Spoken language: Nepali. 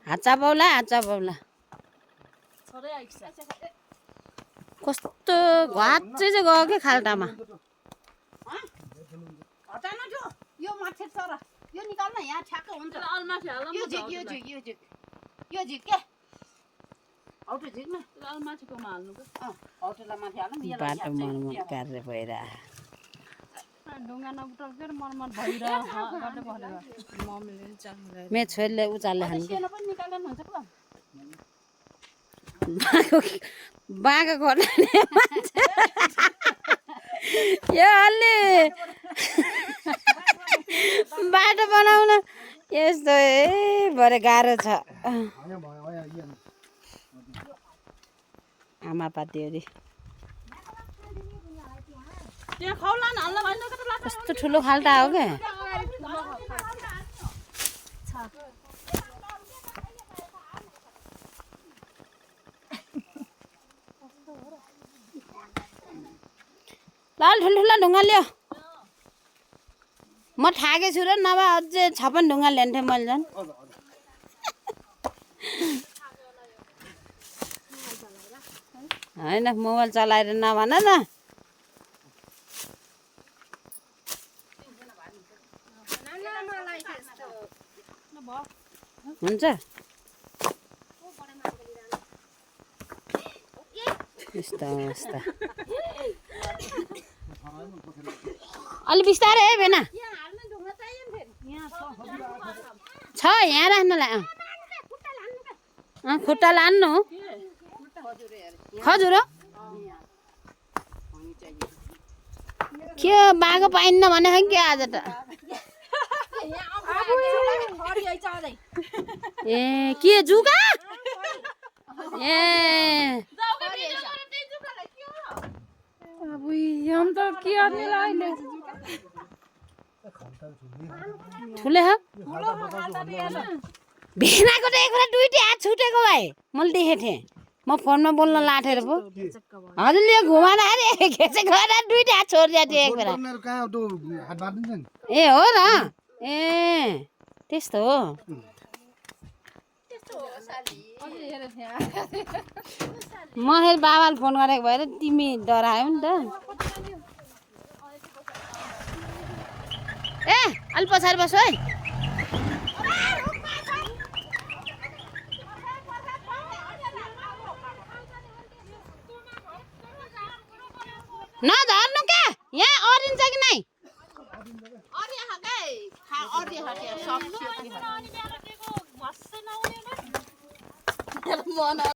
हाचा बाउला कस्तो घाट चाहिँ गयो के खाल्टामा यो माथि छ र यो निकाल्न यहाँ ठ्याक्क हुन्छ यो झिक यो झिक के औटो झिक न माथिकोमा हाल्नु औटोलाई माथि हाल्नु बाटो मर्मत कार्य भइरहेको ढुङ्गा नपुटकेर मर्मत भइरहेको बाटो भरेर मम्मीले चाल्नु मेरो छोरीले उचाल्ले खानु सेनो पनि निकाल्नु हुन्छ ल बाँको खोर्ने यो अलि बाटो बनाउन यस्तो भरे गाह्रो छ आमा पातीहरी कस्तो ठुलो खाल्टा हो क्या लाल ठुल्ठुला ढुङ्गा ल्याऊ म ठाके छु र नभए अझै 56 ढुङ्गा ल्यान्थेँ मैले झन् होइन मोबाइल चलाएर नभन न हुन्छ यस्तो अवस्था अलि बिस्तारै है बेना छ यहाँ राख्नुलाई खुट्टा लान्नु खजुर के बाघ पाइन्न भने कि आज त ए के जुका ए अब हम त के गर्ने अहिले ठुले हो भेनाको त एक दुईटी हात छुटेको भाइ मैले देखेको थिएँ म फोनमा बोल्न लाटेर पो हजुरले घुमाएर अरे खेचे गएर दुईटी हात छोडिदिएको थियो एक बेला ए हो र ए त्यस्तो हो म फेरि बाबाले फोन गरेको भएर तिमी डरायो नि त ए अलि पछाडि बस्छु है नझर्नु क्या यहाँ अरिन्छ कि नै